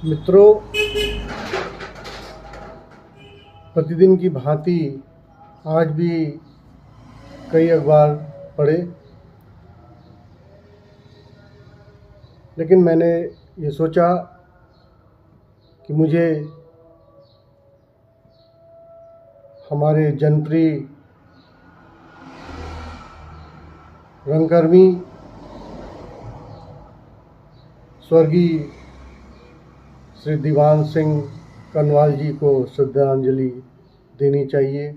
मित्रों, प्रतिदिन की भांति आज भी कई अखबार पढ़े, लेकिन मैंने ये सोचा कि मुझे हमारे जनप्रिय रंगकर्मी स्वर्गीय श्री दीवान सिंह कनवाल जी को श्रद्धांजलि देनी चाहिए।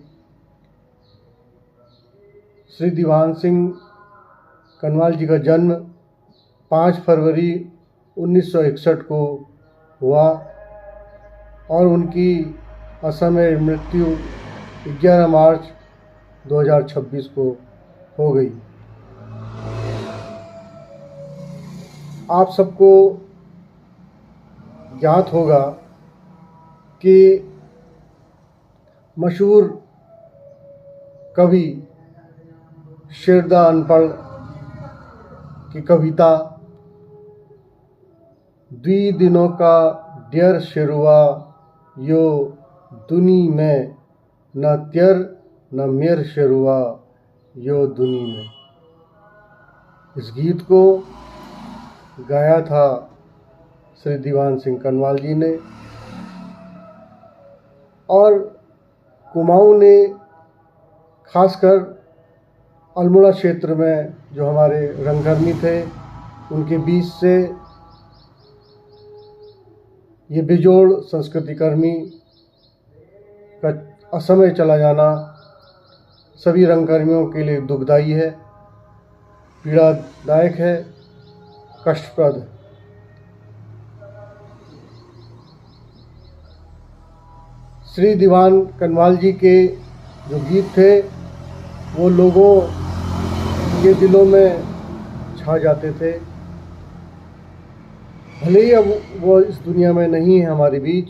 श्री दीवान सिंह कनवाल जी का जन्म 5 फरवरी 1961 को हुआ और उनकी असमय मृत्यु 11 मार्च 2026 को हो गई। आप सबको ज्ञात होगा कि मशहूर कवि शेरदा अनपढ़ की कविता द्वि दिनों का डियर शेरुआ यो दुनी में न त्यर न मेर शेरुआ यो दुनी में, इस गीत को गाया था श्री दीवान सिंह कनवाल जी ने और कुमाऊं ने खासकर अल्मोड़ा क्षेत्र में जो हमारे रंगकर्मी थे उनके बीच से ये बेजोड़ संस्कृतिकर्मी का असमय चला जाना सभी रंगकर्मियों के लिए दुखदायी है, पीड़ादायक है, कष्टप्रद है। श्री दीवान कनवाल जी के जो गीत थे वो लोगों के दिलों में छा जाते थे। भले ही अब वो इस दुनिया में नहीं है हमारे बीच,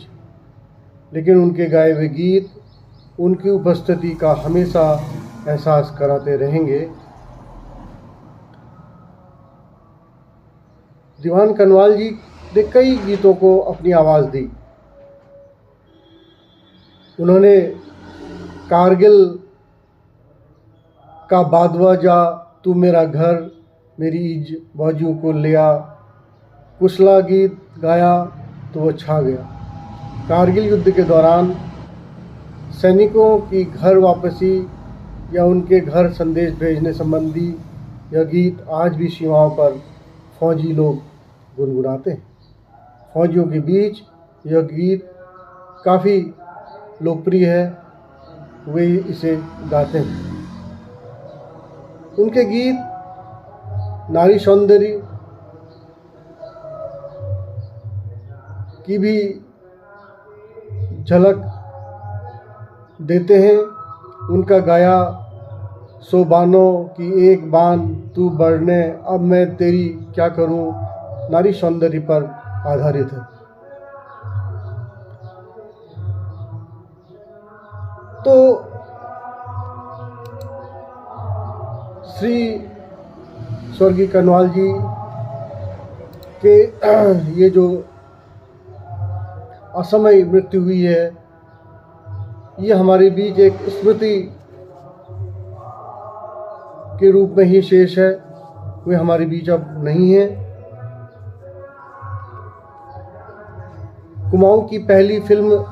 लेकिन उनके गाए हुए गीत उनकी उपस्थिति का हमेशा एहसास कराते रहेंगे। दीवान कनवाल जी ने कई गीतों को अपनी आवाज़ दी। उन्होंने कारगिल का बादवा जा तू मेरा घर मेरी ईज बाजू को लिया, कुशला गीत गाया तो वो छा गया। कारगिल युद्ध के दौरान सैनिकों की घर वापसी या उनके घर संदेश भेजने संबंधी यह गीत आज भी सीमाओं पर फौजी लोग गुनगुनाते हैं। फौजियों के बीच यह गीत काफ़ी लोकप्रिय है, वे इसे गाते हैं। उनके गीत नारी सौंदर्य की भी झलक देते हैं। उनका गाया सो बानों की एक बान तू बढ़ने अब मैं तेरी क्या करूं नारी सौंदर्य पर आधारित है। तो श्री स्वर्गीय कनवाल जी के ये जो असमय मृत्यु हुई है, ये हमारे बीच एक स्मृति के रूप में ही शेष है। वे हमारे बीच अब नहीं है। कुमाऊं की पहली फिल्म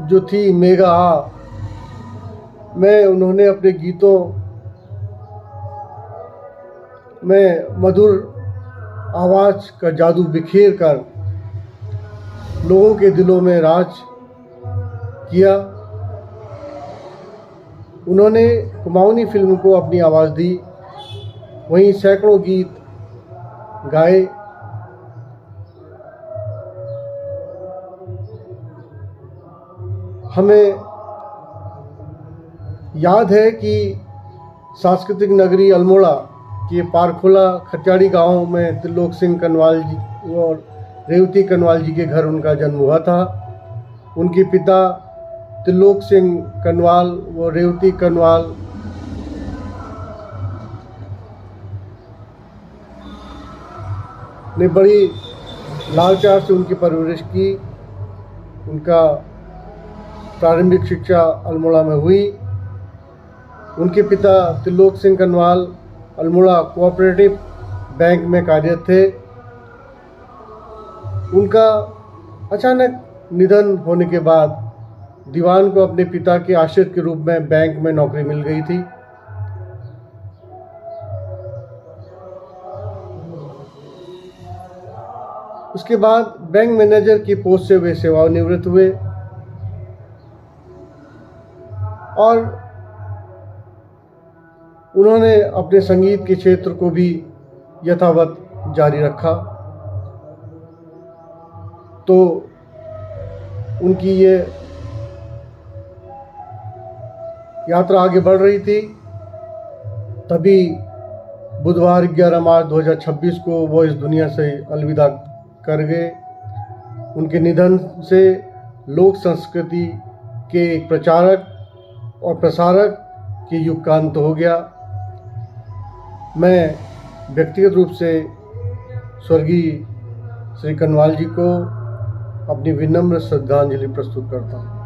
जो थी मेगा आ में उन्होंने अपने गीतों में मधुर आवाज़ का जादू बिखेर कर लोगों के दिलों में राज किया। उन्होंने कुमाऊनी फिल्म को अपनी आवाज़ दी, वहीं सैकड़ों गीत गाए। हमें याद है कि सांस्कृतिक नगरी अल्मोड़ा के पारखोला खचाड़ी गांव में त्रिलोक सिंह कनवाल जी और रेवती कनवाल जी के घर उनका जन्म हुआ था। उनके पिता त्रिलोक सिंह कनवाल व रेवती कनवाल ने बड़ी लाल प्यार से उनकी परवरिश की। उनका प्रारंभिक शिक्षा अल्मोड़ा में हुई। उनके पिता त्रिलोक सिंह कनवाल अल्मोड़ा कोऑपरेटिव बैंक में कार्यरत थे। उनका अचानक निधन होने के बाद दीवान को अपने पिता के आश्रित के रूप में बैंक में नौकरी मिल गई थी। उसके बाद बैंक मैनेजर की पोस्ट से वे सेवानिवृत्त हुए और उन्होंने अपने संगीत के क्षेत्र को भी यथावत जारी रखा। तो उनकी ये यात्रा आगे बढ़ रही थी। तभी बुधवार 11 मार्च 2026 को वो इस दुनिया से अलविदा कर गए। उनके निधन से लोक संस्कृति के एक प्रचारक और प्रसारक के युग का अंत हो गया। मैं व्यक्तिगत रूप से स्वर्गीय श्री कनवाल जी को अपनी विनम्र श्रद्धांजलि प्रस्तुत करता हूँ।